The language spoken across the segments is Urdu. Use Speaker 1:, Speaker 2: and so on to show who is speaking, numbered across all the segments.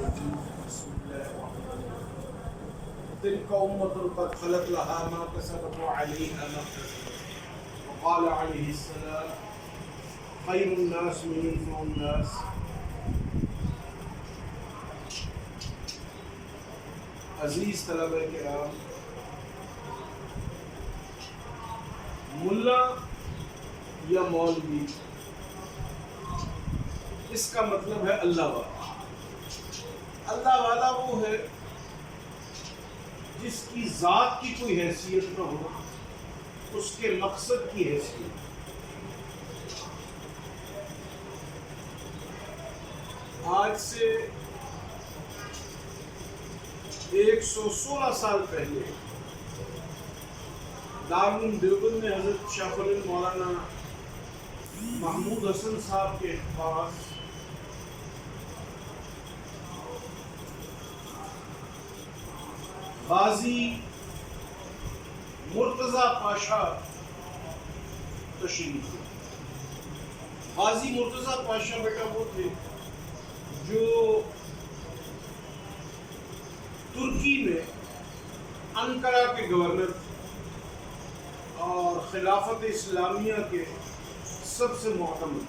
Speaker 1: الرجيم بسم الله الرحمن الرحيم تلك أمة قد خلت لها ما كسبت وعليها ما اكتسبت وقال عليه السلام خير الناس من ينفع الناس. عزیز طلبہ کرام، ملا یا مولوی اس کا مطلب ہے اللہ والا. اللہ والا وہ ہے جس کی ذات کی کوئی حیثیت نہ ہو، اس کے مقصد کی حیثیت. آج سے 116 سال پہلے دارالعلوم دیوبند میں حضرت شیخ الہند مولانا محمود حسن صاحب کے پاس غازی مرتضیٰ پاشا تشریف لے. غازی مرتضیٰ پاشا بیٹا وہ تھے جو ترکی میں انقرہ کے گورنر اور خلافت اسلامیہ کے سب سے معتمد.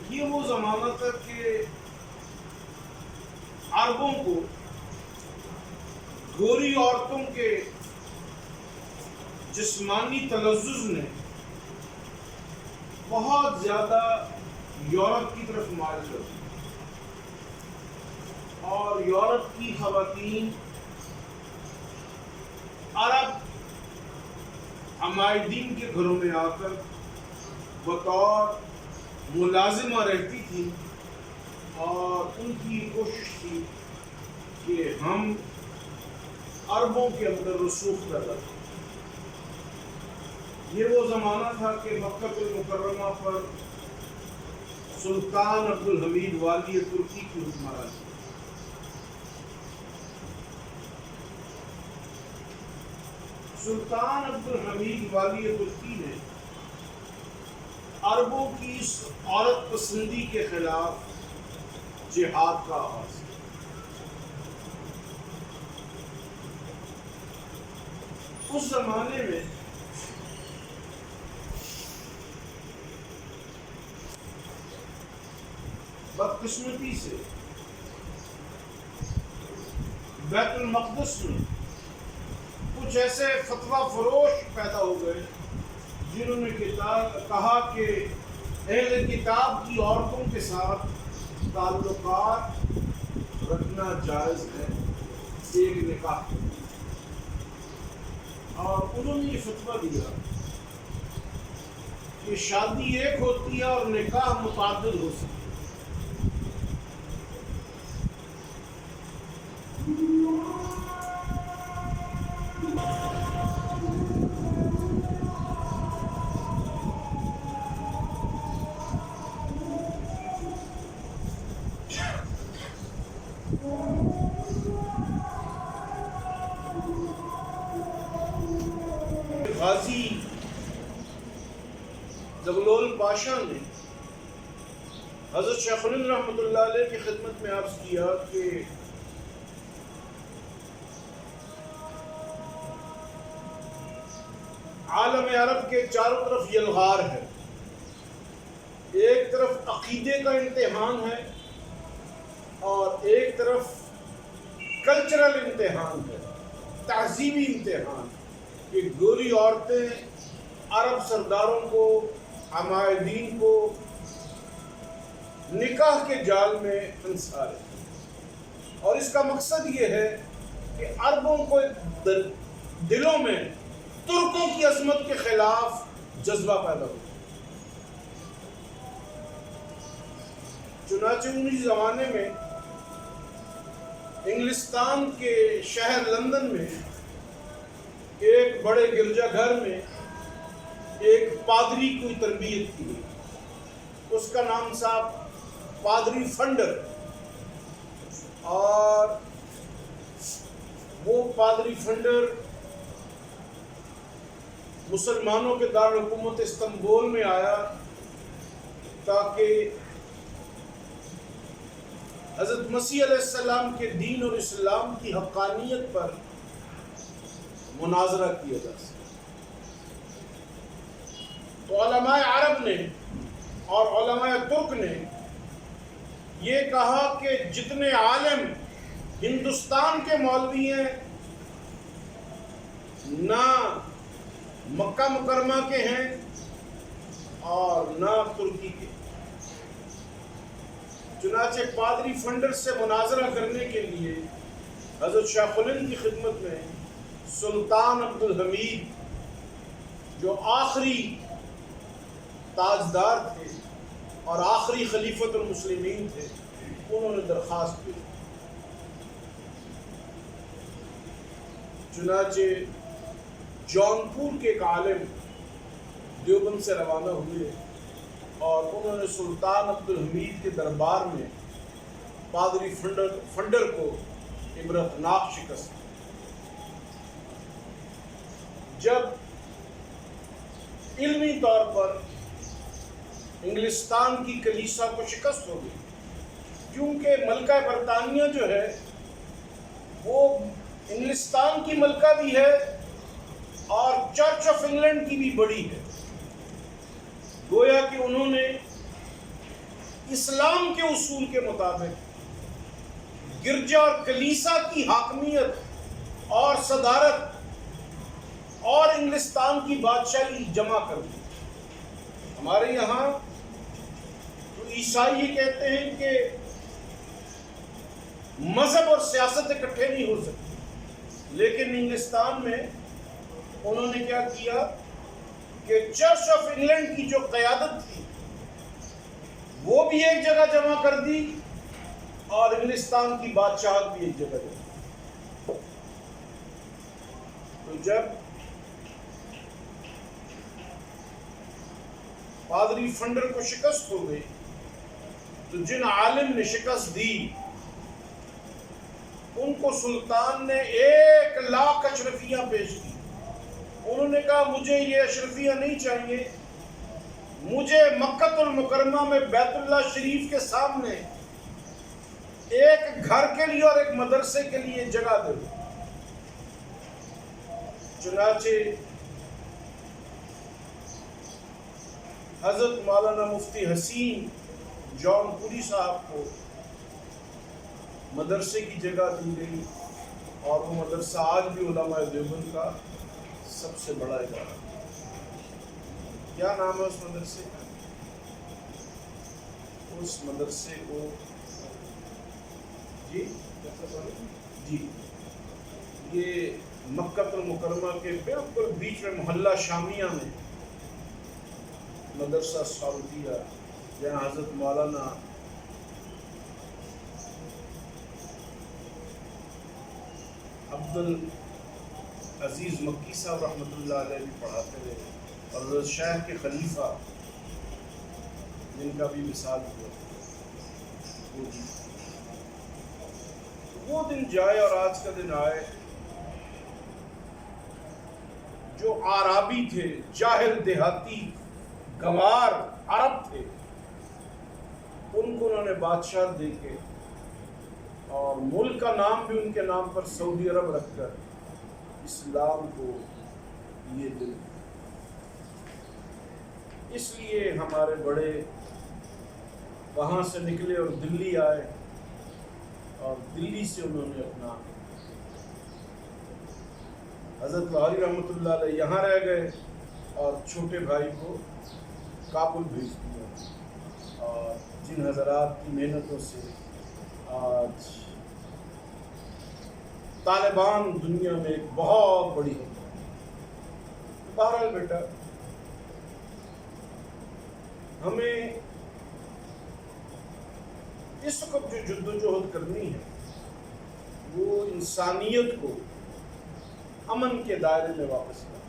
Speaker 1: یہ وہ زمانہ تھا کہ عربوں کو گوری عورتوں کے جسمانی تلذذ نے بہت زیادہ یورپ کی طرف مائل کر دیا، اور یورپ کی خواتین عرب عمائدین کے گھروں میں آ کر بطور ملازمہ رہتی تھی، اور ان کی کوشش تھی کہ ہم عربوں کے اندر رسوخ پیدا کریں. یہ وہ زمانہ تھا کہ مکہ المکرمہ پر سلطان عبدالحمید والی ترکی کی حکمرانی. سلطان عبدالحمید والی ترکی نے عربوں کی اس عورت پسندی کے خلاف جہاد کا آغاز کیا. اس زمانے میں بدقسمتی سے بیت المقدس میں کچھ ایسے فتویٰ فروش پیدا ہو گئے جنہوں نے کہا کہ اہل کتاب کی عورتوں کے ساتھ تعلقات رکھنا جائز ہے ایک نکاح. اور انہوں نے یہ فتویٰ دیا کہ شادی ایک ہوتی ہے اور نکاح متعدد ہو سکتی ہے. غازی زغلول پاشا نے حضرت شیخ الہند رحمۃ اللہ علیہ کی خدمت میں عرض کیا کہ عالم عرب کے چاروں طرف یلغار ہے. ایک طرف عقیدے کا امتحان ہے اور ایک طرف کلچرل امتحان ہے، تہذیبی امتحان، کہ گوری عورتیں عرب سرداروں کو، عمائدین کو نکاح کے جال میں پھنسا رہے ہیں. اور اس کا مقصد یہ ہے کہ عربوں کو دلوں میں ترکوں کی عظمت کے خلاف جذبہ پیدا ہو. چنانچہ انہی زمانے میں انگلستان کے شہر لندن میں ایک بڑے گرجا گھر میں ایک پادری کی تربیت کی. اس کا نام تھا پادری فنڈر، اور وہ پادری فنڈر مسلمانوں کے دارالحکومت استنبول میں آیا تاکہ مسیح علیہ السلام کے دین اور اسلام کی حقانیت پر مناظرہ کیا جا سکے۔ تو علماء عرب نے اور علماء ترک نے یہ کہا کہ جتنے عالم ہندوستان کے مولوی ہیں، نہ مکہ مکرمہ کے ہیں اور نہ ترکی کے۔ چنانچہ پادری فنڈر سے مناظرہ کرنے کے لیے حضرت شیخ الہند کی خدمت میں سلطان عبد الحمید، جو آخری تاجدار تھے اور آخری خلیفۃ المسلمین تھے، انہوں نے درخواست کی۔ چنانچہ جونپور کے ایک عالم دیوبند سے روانہ ہوئے اور انہوں نے سلطان عبد الحمید کے دربار میں پادری فنڈر کو عبرتناک شکست دی۔ جب علمی طور پر انگلستان کی کلیسا کو شکست ہو گئی، کیونکہ ملکہ برطانیہ جو ہے وہ انگلستان کی ملکہ بھی ہے اور چرچ آف انگلینڈ کی بھی بڑی ہے، گویا کہ انہوں نے اسلام کے اصول کے مطابق گرجا اور کلیسا کی حاکمیت اور صدارت اور انگلستان کی بادشاہی جمع کر دی۔ ہمارے یہاں تو عیسائی یہ کہتے ہیں کہ مذہب اور سیاست اکٹھے نہیں ہو سکتے، لیکن انگلستان میں انہوں نے کیا کیا کہ چرچ آف انگلینڈ کی جو قیادت تھی وہ بھی ایک جگہ جمع کر دی اور انگلستان کی بادشاہت بھی ایک جگہ جمع۔ تو جب پادری فنڈر کو شکست ہو گئی تو جن عالم نے شکست دی ان کو سلطان نے 1,00,000 اشرفیاں پیش کی۔ انہوں نے کہا مجھے یہ اشرفیاں نہیں چاہیے، مجھے مکہ المکرمہ میں بیت اللہ شریف کے سامنے ایک گھر کے لیے اور ایک مدرسے کے لیے جگہ دے دو۔ چنانچہ حضرت مولانا مفتی حسین جونپوری صاحب کو مدرسے کی جگہ دی گئی اور وہ مدرسہ آج بھی علماء دیوبند کا سب سے بڑا ادارہ۔ کیا نام ہے اس مدرسے کا؟ اس مدرسے کو جی یہ مکہ المکرمہ کے بالکل بیچ میں محلہ شامیہ میں مدرسہ سعودیہ، جہاں حضرت مولانا عبد العزیز مکی صاحب رحمۃ اللہ علیہ بھی پڑھاتے رہے اور حضرت شیخ کے خلیفہ جن کا بھی مثال ہوا وہ دن جائے اور آج کا دن آئے۔ جو عرابی تھے، جاہل دیہاتی گنوار عرب تھے، ان کو انہوں نے بادشاہ دے کے اور ملک کا نام بھی ان کے نام پر سعودی عرب رکھ کر اسلام کو یہ دل۔ اس لیے ہمارے بڑے وہاں سے نکلے اور دلی آئے اور دلی سے انہوں نے اپنا حضرت لاہوری رحمۃ اللہ علیہ یہاں رہ گئے اور چھوٹے بھائی کو کابل بھیج دیا، اور جن حضرات کی محنتوں سے آج طالبان دنیا میں ایک بہت بڑی ہے۔ بہرحال بیٹا، ہمیں اس وقت جو جد و جہد کرنی ہے وہ انسانیت کو امن کے دائرے میں واپس لانا،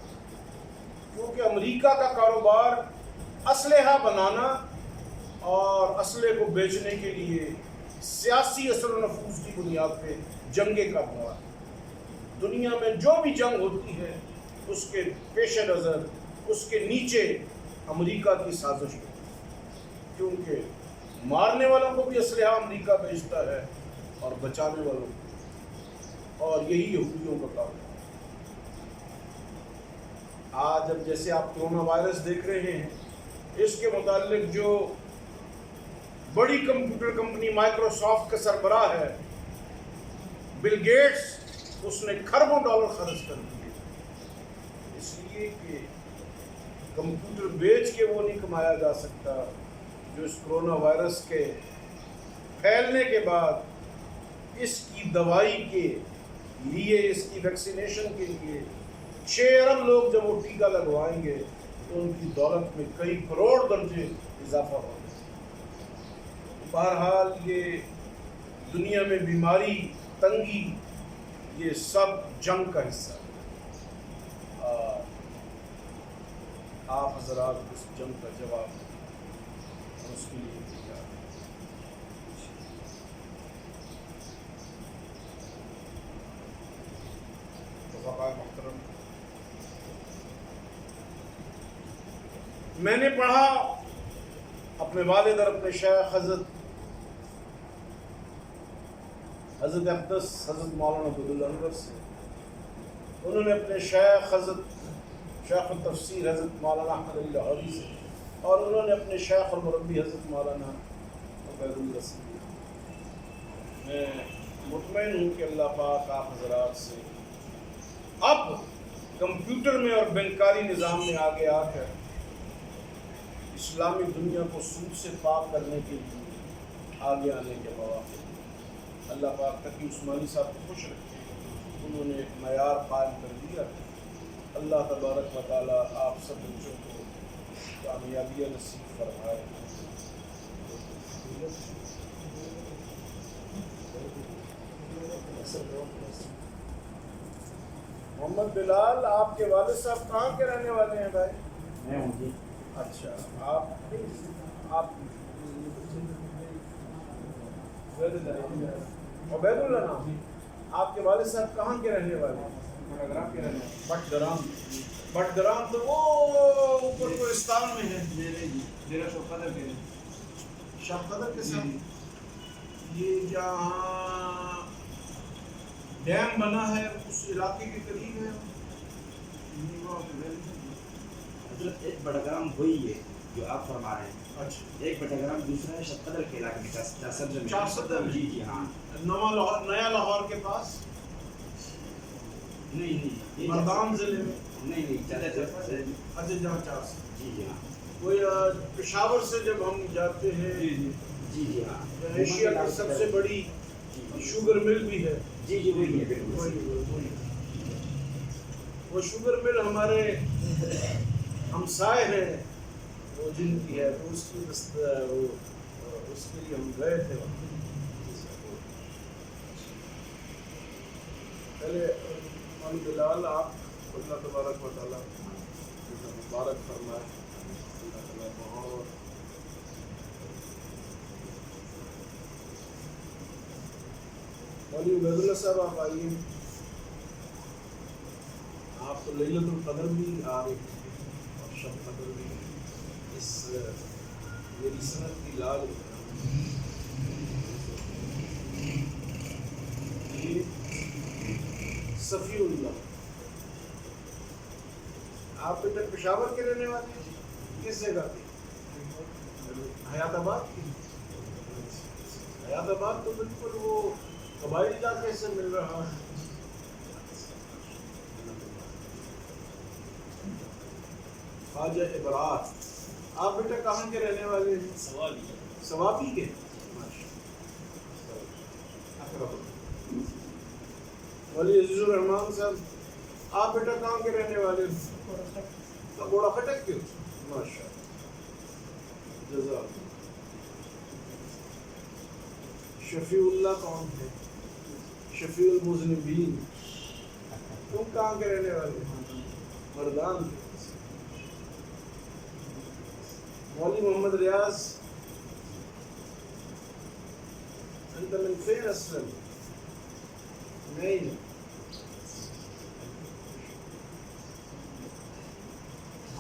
Speaker 1: کیونکہ امریکہ کا کاروبار اسلحہ بنانا اور اسلحے کو بیچنے کے لیے سیاسی اثر و نفوذ کی بنیاد پہ جنگیں کرنا ہے۔ دنیا میں جو بھی جنگ ہوتی ہے اس کے پیش نظر اس کے نیچے امریکہ کی سازش ہوتی ہے، کیونکہ مارنے والوں کو بھی اسلحہ امریکہ بھیجتا ہے اور بچانے والوں کو، اور یہی یہودیوں کا کام ہے۔ آج اب جیسے آپ کرونا وائرس دیکھ رہے ہیں، اس کے متعلق جو بڑی کمپیوٹر کمپنی مائکروسافٹ کا سربراہ ہے بل گیٹس، اس نے کھربوں ڈالر خرچ کر دیے، اس لیے کہ کمپیوٹر بیچ کے وہ نہیں کمایا جا سکتا جو اس کرونا وائرس کے پھیلنے کے بعد اس کی دوائی کے لیے، اس کی ویکسینیشن کے لیے 6 ارب لوگ جب وہ ٹیکہ لگوائیں گے تو ان کی دولت میں کئی کروڑ درجے اضافہ ہوگا۔ بہرحال یہ دنیا میں بیماری، تنگی، یہ سب جنگ کا حصہ ہے۔ آپ حضرات اس جنگ کا جواب دیں اور اس کے لیے تیار ہیں۔ رفقائے محترم، میں نے پڑھا اپنے والد اور اپنے شیخ حضرت اقدس حضرت مولانا عبداللہ انور سے، انہوں نے اپنے شیخ حضرت شیخ التفسیر حضرت مولانا احمد علی لاہوری سے، اور انہوں نے اپنے شیخ اور مربی حضرت مولانا عبید اللہ سے۔ میں مطمئن ہوں کہ اللہ پاک آپ حضرات سے اب کمپیوٹر میں اور بینکاری نظام میں آگے آ کر اسلامی دنیا کو سود سے پاک کرنے کے لیے آگے آنے کے مواقع۔ اللہ پاک تقی عثمانی صاحب کو خوش رکھے، انہوں نے ایک معیار قائم کر دیا۔ اللہ تبارک و تعالیٰ آپ سب بچوں کو کامیابیاں نصیب فرمائے۔ محمد بلال، آپ کے والد صاحب کہاں کے رہنے والے ہیں بھائی؟
Speaker 2: میں ہوں جی۔
Speaker 1: اچھا، آپ عبید اللہ نام، آپ کے والد صاحب کہاں کے رہنے والے ہیں؟
Speaker 2: بٹگرام کے رہنے
Speaker 1: بٹگرام۔ بٹگرام تو وہ اوپر کوہستان میں ہے،
Speaker 2: ضلع شوق قدر کے
Speaker 1: شاہ قدر کے ساتھ۔ یہ جہاں ڈیم بنا ہے اس علاقے کے قریب ہے۔
Speaker 2: حضرت ایک بٹگرام وہی ہے جو آپ فرما رہے ہیں،
Speaker 1: اچھا،
Speaker 2: ایک بٹگرام دوسرا ہے شاہ قدر کے علاقے میں،
Speaker 1: چار صدر میں۔
Speaker 2: جی جی ہاں۔
Speaker 1: نیا لاہور کے پاس،
Speaker 2: نہیں
Speaker 1: مردان ضلع میں،
Speaker 2: نہیں
Speaker 1: اچھا جہاں 4 صدر۔
Speaker 2: جی جی ہاں
Speaker 1: وہ پشاور سے جب ہم جاتے ہیں،
Speaker 2: جی جی ہاں،
Speaker 1: ایشیا کی سب سے بڑی شوگر مل بھی ہے۔
Speaker 2: جی جی وہی ہے بالکل۔
Speaker 1: وہ شوگر مل ہمارے ہمسائے ہیں، وہ جن کی ہے، تو اس کے لیے ہم گئے تھے۔ پہلے مولانا بلال، آپ اللہ تبارک و تعالیٰ مبارک فرمائے۔ اللہ تعالیٰ بہت مولوی عبید اللہ صاحب، آپ آئیے۔ آپ تو لیلۃ القدر بھی آ رہے ہیں اور شب قدر بھی، اس میری صنعت کی لال صفی اللہ۔ آپ بیٹا پشاور کے رہنے والے ہیں؟ کس جگہ کے؟ حیات آباد کی؟ حیات آباد تو بالکل وہ قبائلی علاقے سے مل رہا ہے۔ خواجہ ابراز، آپ بیٹا کہاں کے رہنے والے ہیں؟ سوابی کے؟ ولی عزیز الرحمان صاحب، آپ بیٹا کہاں کے رہنے والے ہیں؟ گوڑا خٹک کے؟ ماشاء اللہ، جزاک۔ شفیع اللہ کون ہے؟ شفیع المذنبین۔ تم کہاں کے رہنے والے ہیں؟ مردان کے۔ مولوی محمد ریاض، انت من فين اسلم؟ نہیں،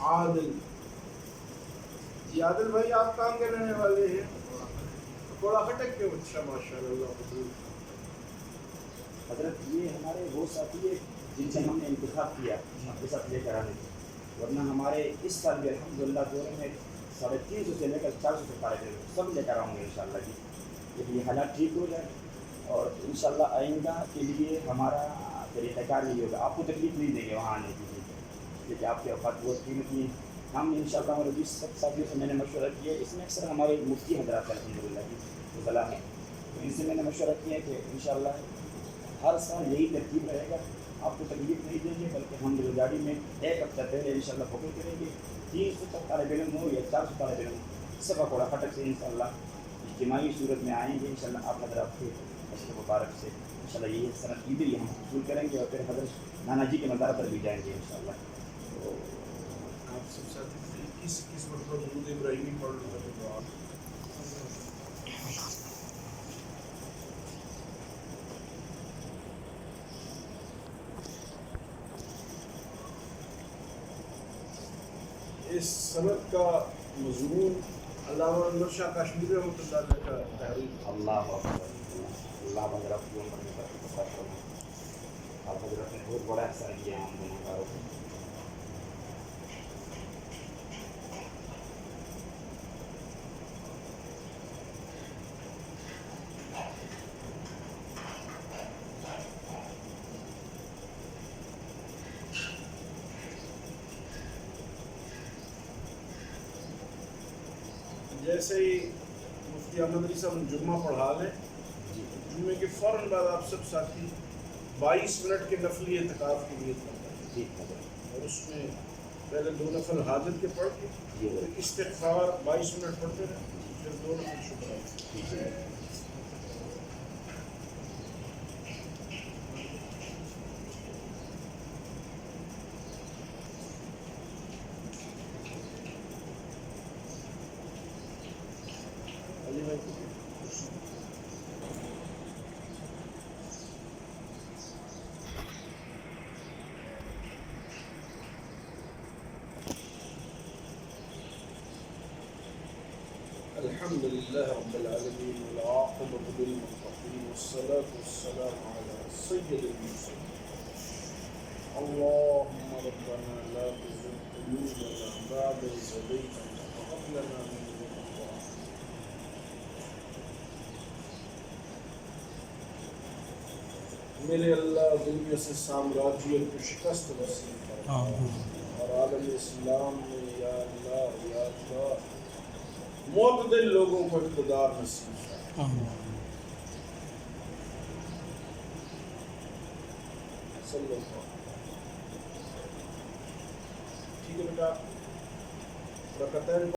Speaker 1: عادل جی، عادل بھائی آپ کہاں کے رہنے والے ہیں؟ کوڑا خٹک کے؟ اچھا ماشاء اللہ،
Speaker 2: حضرت یہ ہمارے وہ ساتھی ہے جن سے ہم نے انتخاب کیا اپنے ساتھ لے کر آنے کی، ورنہ ہمارے اس سال بھی الحمدللہ دورے میں 350 سے لے کر 400 تک طالب علم سب لے کر آؤں گے انشاءاللہ جی، لیکن یہ حالات ٹھیک ہو جائے اور انشاءاللہ آئندہ کے لیے ہمارا طریقہ کار نہیں ہوگا، آپ کو تکلیف نہیں دیں گے وہاں آنے کے لیے، کیونکہ آپ کے اوقات بہت قیمتی ہیں۔ ہم انشاءاللہ ہمارے جس سب ساتھیوں سے میں نے مشورہ کیا ہے، اس میں اکثر ہمارے مفتی حضرات ہیں الحمدللہ جی فضلا ہیں، تو ان سے میں نے مشورہ کیا ہے کہ انشاءاللہ ہر سال یہی ترتیب رہے گا، آپ کو تکلیف نہیں دیں گے، بلکہ ہم گاڑی میں ایک ہفتہ پہلے انشاءاللہ بکنگ کریں گے، 300 تک طالب علم ہو یا 400 طالب علم سب کوڑا پھٹک سے انشاءاللہ اجتماعی صورت میں آئیں گے انشاءاللہ آپ حضرات کے اشرف مبارک سے انشاءاللہ یہی صنعت عیدی ہم حصول کریں گے اور پھر حضرت نانا جی کے مزار پر بھی جائیں گے انشاءاللہ۔ تو
Speaker 1: آپ سب ساتھی کس وقت پر درود ابراہیمی پڑھ لو تو آپ اس سند کا مضمون علامہ انور شاہ کشمیری رحمۃ اللہ علیہ کا تحریر۔
Speaker 2: اللہ اکبر، اللہ حضرت کی عمر میں برکت عطا فرمائے، آپ حضرت نے بہت بڑا احسان کیا ہم گناہ گاروں کو۔
Speaker 1: جیسے ہی مفتی احمد علی صاحب جمعہ پڑھا لیں، جمعے کے فوراً بعد آپ سب ساتھی 22 منٹ کے نفلی اعتکاف کی نیت کرنا ہے،
Speaker 2: ٹھیک ہے
Speaker 1: اور اس میں پہلے 2 نفل حاجت کے پڑھ کے پھر استغفار 22 منٹ پڑھتے رہیں، پھر 2 نفل شکر
Speaker 2: ٹھیک ہے۔
Speaker 1: علی بھائی کو الحمد لله رب العالمين والعاقبة للمتقين والصلاة والسلام على سيد المرسلين اللهم ربنا لا تزغ قلوبنا بعد إذ هديتنا وهب لنا من لدنك رحمة میرے اللہ دنیا سے سامراجیت کو شکست نصیب فرما اور عالم اسلام میں یا اللہ معتدل لوگوں کو اقتدار نصیب فرما۔ صلی اللہ علیہ وسلم۔ ٹھیک ہے بیٹا، رکعتین